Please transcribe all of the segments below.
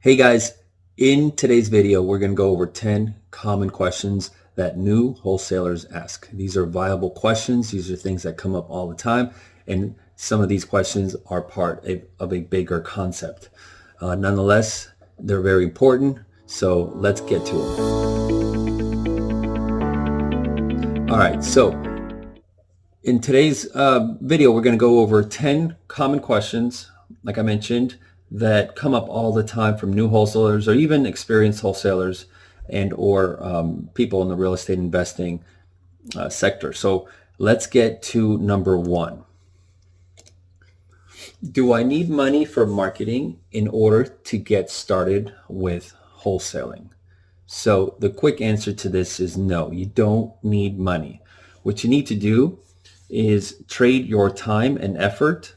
Hey guys, in today's video, we're going to go over 10 common questions that new wholesalers ask. These are viable questions. These are things that come up all the time. And some of these questions are part of a bigger concept. Nonetheless, they're very important. So let's get to them. All right. So in today's video, we're going to go over 10 common questions, like I mentioned, that come up all the time from new wholesalers or even experienced wholesalers and or people in the real estate investing sector. So let's get to number one. Do I need money for marketing in order to get started with wholesaling? So the quick answer to this is no, you don't need money. What you need to do is trade your time and effort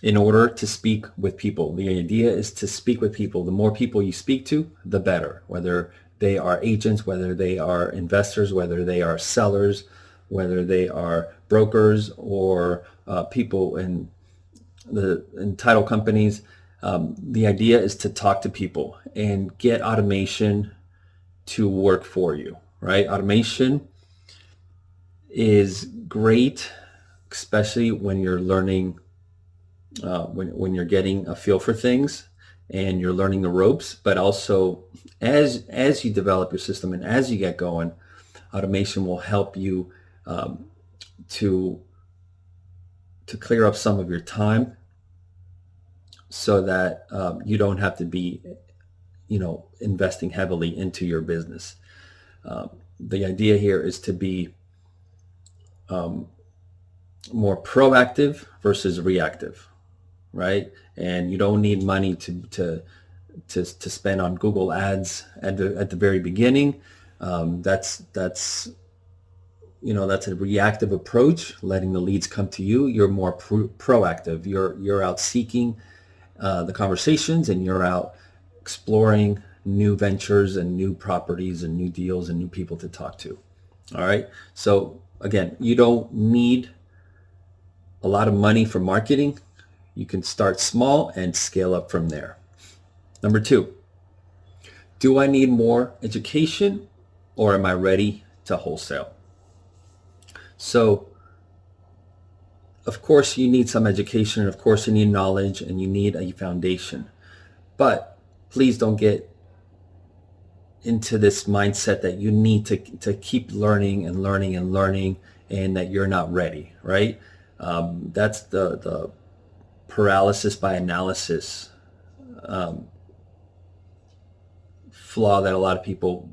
in order to speak with people. The idea is to speak with people. The more people you speak to, the better, whether they are agents, whether they are investors, whether they are sellers, whether they are brokers or people in title companies. The idea is to talk to people and get automation to work for you, right? Automation is great, especially when you're learning, when you're getting a feel for things and you're learning the ropes, but also as you develop your system and as you get going, automation will help you to clear up some of your time so that you don't have to be, investing heavily into your business. The idea here is to be more proactive versus reactive, right? And you don't need money to spend on Google ads at the very beginning. That's a reactive approach, letting the leads come to you. You're more proactive. You're out seeking the conversations, and you're out exploring new ventures and new properties and new deals and new people to talk to. All right. So again, you don't need a lot of money for marketing. You can start small and scale up from there. Number two, do I need more education or am I ready to wholesale? So of course you need some education, and of course you need knowledge, and you need a foundation. But please don't get into this mindset that you need to keep learning and learning and learning and that you're not ready, right? That's the paralysis by analysis flaw that a lot of people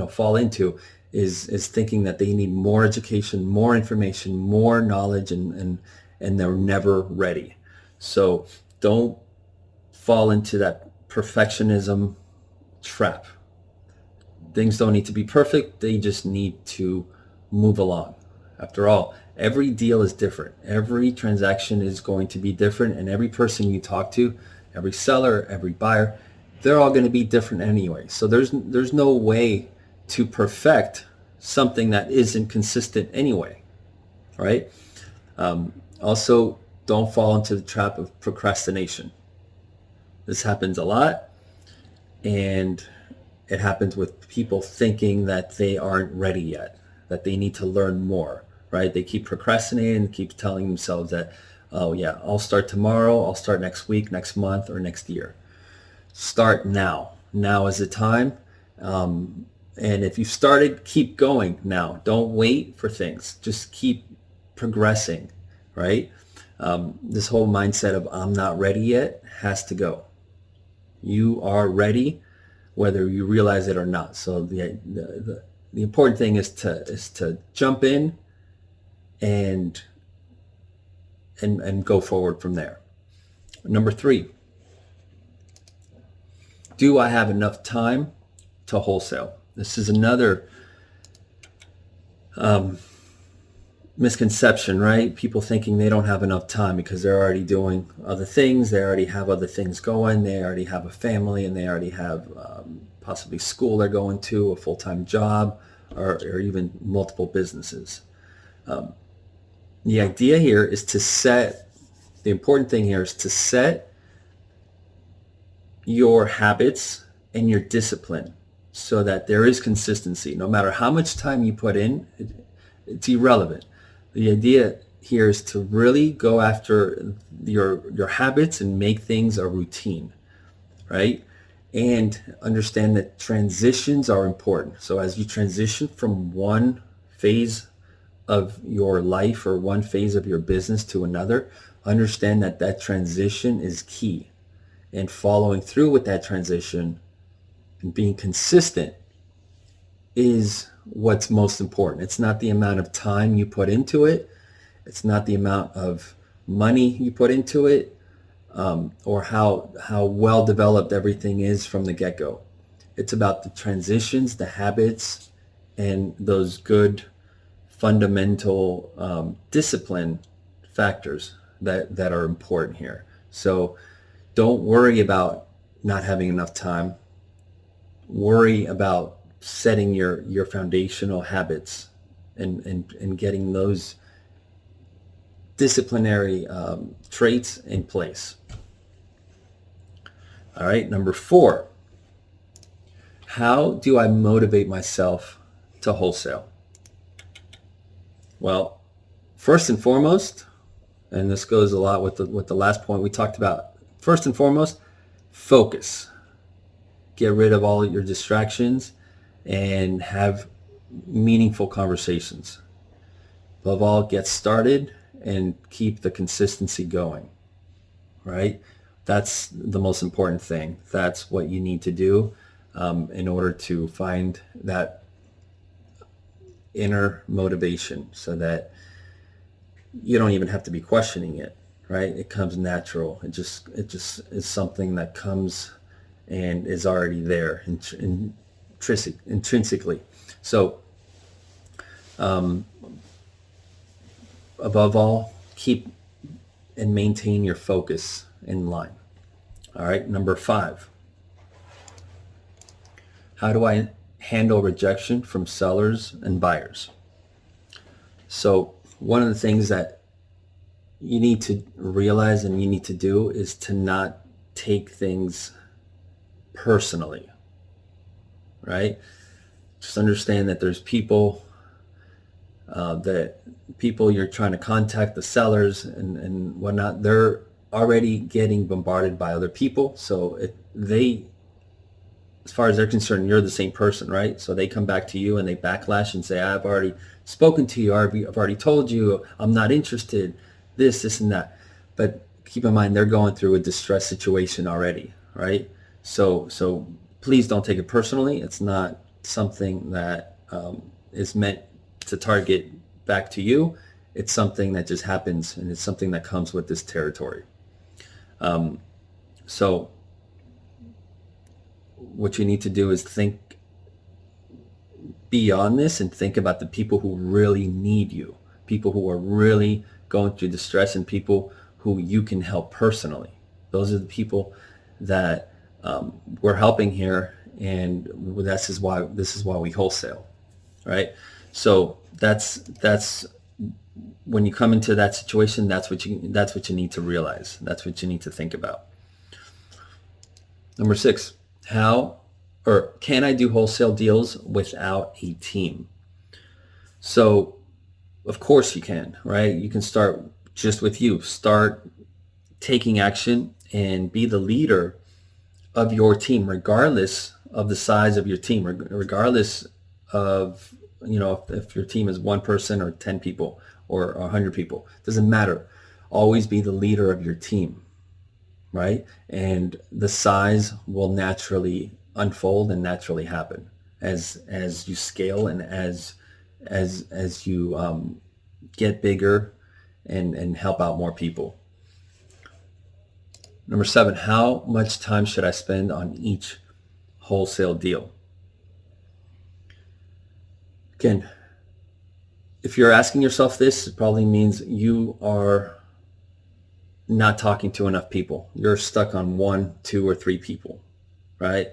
fall into, is thinking that they need more education, more information, more knowledge, and they're never ready. So don't fall into that perfectionism trap. Things don't need to be perfect. They just need to move along. After all, every deal is different. Every transaction is going to be different, and every person you talk to, every seller, every buyer, they're all going to be different anyway. So there's no way to perfect something that isn't consistent anyway, right? Also, don't fall into the trap of procrastination. This happens a lot, and it happens with people thinking that they aren't ready yet, that they need to learn more, right? They keep procrastinating and keep telling themselves that, oh yeah, I'll start tomorrow, I'll start next week, next month, or next year. Start now. Now is the time. And if you've started, keep going now. Don't wait for things. Just keep progressing, right? This whole mindset of I'm not ready yet has to go. You are ready, whether you realize it or not. So the important thing is to jump in and go forward from there. Number three, do I have enough time to wholesale? This is another misconception, right? People thinking they don't have enough time because they're already doing other things. They already have other things going. They already have a family, and they already have possibly school they're going to, a full-time job, or even multiple businesses. The idea here is to set, the important thing here is to set your habits and your discipline so that there is consistency. No matter how much time you put in, it's irrelevant. The idea here is to really go after your habits and make things a routine, right? And understand that transitions are important. So as you transition from one phase of your life or one phase of your business to another, understand that that transition is key. And following through with that transition and being consistent is what's most important. It's not the amount of time you put into it. It's not the amount of money you put into it, or how well developed everything is from the get-go. It's about the transitions, the habits, and those good fundamental discipline factors that are important here. So don't worry about not having enough time. Worry about setting your foundational habits and getting those disciplinary traits in place. All right, number 4. How do I motivate myself to wholesale? Well, first and foremost, and this goes a lot with the last point we talked about, first and foremost, focus. Get rid of all your distractions and have meaningful conversations. Above all, get started and keep the consistency going, right? That's the most important thing. That's what you need to do in order to find that inner motivation so that you don't even have to be questioning it, right? It comes natural. It just is something that comes and is already there intrinsically. So above all, keep and maintain your focus in line. All right, number 5. How do I handle rejection from sellers and buyers? So one of the things that you need to realize and you need to do is to not take things personally, right? Just understand that there's people you're trying to contact, the sellers and whatnot, they're already getting bombarded by other people. So as far as they're concerned, you're the same person, right? So they come back to you and they backlash and say, I've already spoken to you, I've already told you, I'm not interested, this and that. But keep in mind, they're going through a distress situation already, right? So please don't take it personally. It's not something that is meant to target back to you. It's something that just happens, and it's something that comes with this territory. So what you need to do is think beyond this and think about the people who really need you, people who are really going through distress, and people who you can help personally. Those are the people that we're helping here, and this is why we wholesale, right? So that's when you come into that situation, that's what you need to realize. That's what you need to think about. Number 6, can I do wholesale deals without a team? So of course you can, right? You can start just with you. Start taking action and be the leader of your team, regardless of the size of your team, regardless of, if your team is 1 person or 10 people or 100 people. Doesn't matter. Always be the leader of your team, right? And the size will naturally unfold and naturally happen as you scale and as you get bigger and help out more people. Number 7, how much time should I spend on each wholesale deal? Again, if you're asking yourself this, it probably means you are not talking to enough people. You're stuck on 1, 2, or 3 people, right?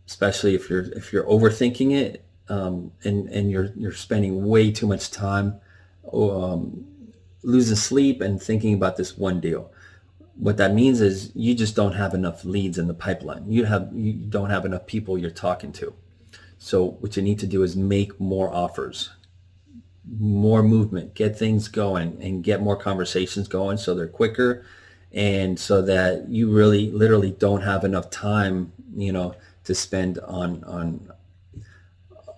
Especially if you're overthinking it, and you're spending way too much time losing sleep and thinking about this one deal. What that means is you just don't have enough leads in the pipeline. You don't have enough people you're talking to. So what you need to do is make more offers, more movement, get things going, and get more conversations going so they're quicker, and so that you really literally don't have enough time, to spend on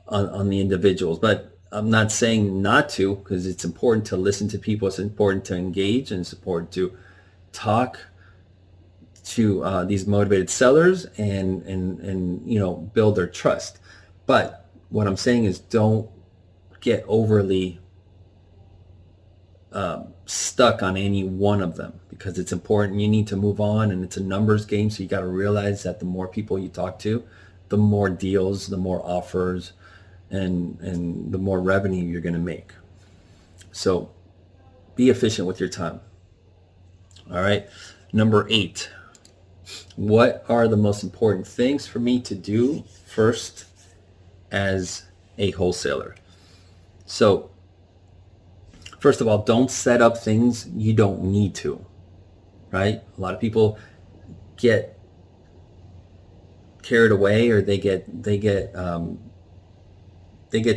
the individuals. But I'm not saying not to, because it's important to listen to people. It's important to engage, and it's important to talk to these motivated sellers and build their trust. But what I'm saying is, don't get overly stuck on any one of them, because it's important. You need to move on, and it's a numbers game. So you got to realize that the more people you talk to, the more deals, the more offers, and the more revenue you're going to make. So be efficient with your time. All right. Number 8. What are the most important things for me to do first as a wholesaler? So first of all, don't set up things you don't need to, right? A lot of people get carried away, or they get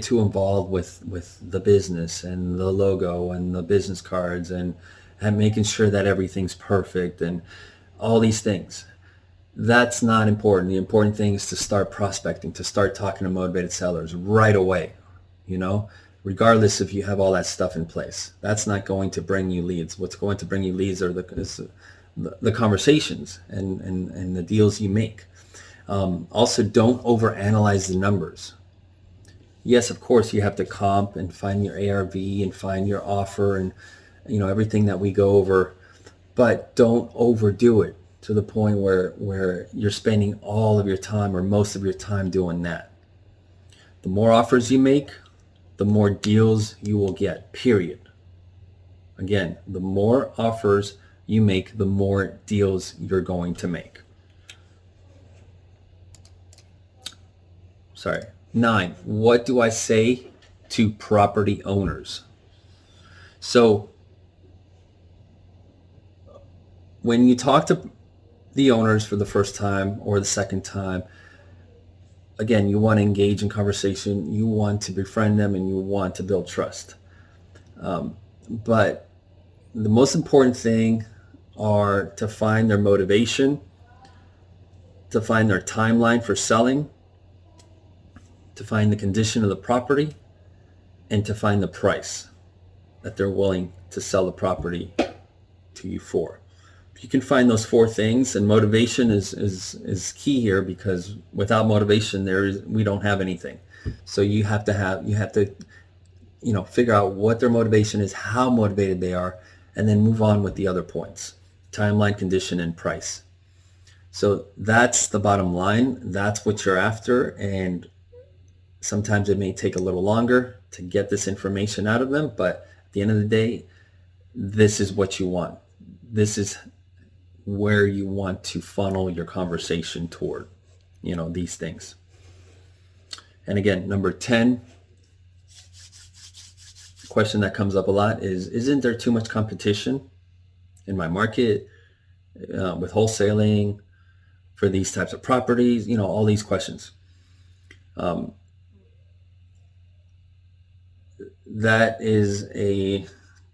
too involved with the business and the logo and the business cards and making sure that everything's perfect and all these things. That's not important. The important thing is to start prospecting, to start talking to motivated sellers right away, regardless if you have all that stuff in place. That's not going to bring you leads. What's going to bring you leads are the conversations and the deals you make. Also, don't overanalyze the numbers. Yes, of course, you have to comp and find your ARV and find your offer and everything that we go over, but don't overdo it to the point where you're spending all of your time or most of your time doing that. The more offers you make, the more deals you will get, period. Again, the more offers you make, the more deals you're going to make. 9, what do I say to property owners? So when you talk to the owners for the first time or the second time, again, you want to engage in conversation, you want to befriend them, and you want to build trust. But the most important thing are to find their motivation, to find their timeline for selling, to find the condition of the property, and to find the price that they're willing to sell the property to you for. If you can find those 4 things, and motivation is key here, because without motivation, we don't have anything. So you have to figure out what their motivation is, how motivated they are, and then move on with the other points: timeline, condition, and price. So that's the bottom line. That's what you're after, and sometimes it may take a little longer to get this information out of them, but at the end of the day, this is what you want. This is where you want to funnel your conversation toward, these things. And again, number 10, question that comes up a lot is, isn't there too much competition in my market with wholesaling for these types of properties? All these questions. That is a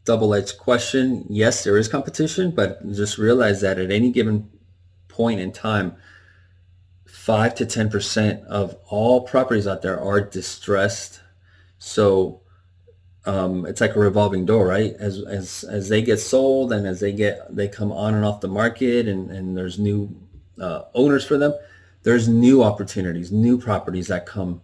double-edged question. Yes, there is competition, but just realize that at any given point in time, 5 to 10% of all properties out there are distressed. So it's like a revolving door, right? As they get sold, and as they come on and off the market, and there's new owners for them, there's new opportunities, new properties that come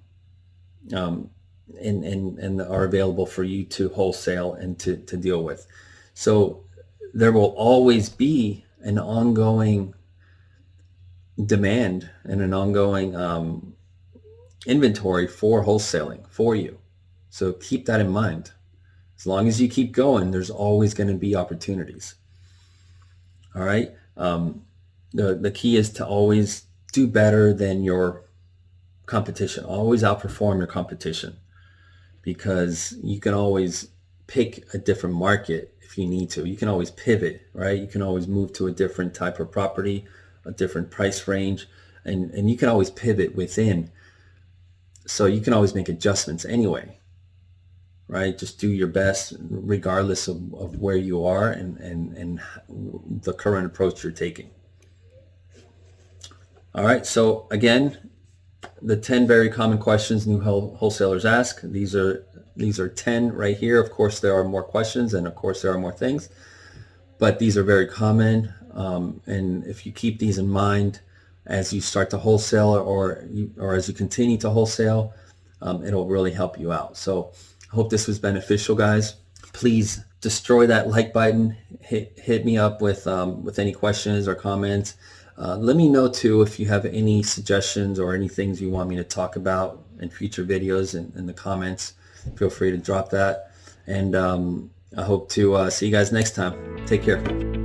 and are available for you to wholesale and to deal with. So there will always be an ongoing demand and an ongoing inventory for wholesaling for you. So keep that in mind. As long as you keep going, there's always going to be opportunities. All right. The key is to always do better than your competition. Always outperform your competition, because you can always pick a different market if you need to. You can always pivot, right? You can always move to a different type of property, a different price range, and you can always pivot within. So you can always make adjustments anyway, right? Just do your best regardless of where you are and the current approach you're taking. All right, so again, the 10 very common questions new wholesalers ask. These are 10 right here. Of course, there are more questions, and of course, there are more things, but these are very common. And if you keep these in mind as you start to wholesale or as you continue to wholesale, it'll really help you out. So I hope this was beneficial, guys. Please destroy that like button. Hit me up with any questions or comments. Let me know too if you have any suggestions or any things you want me to talk about in future videos in the comments. Feel free to drop that. And I hope to see you guys next time. Take care.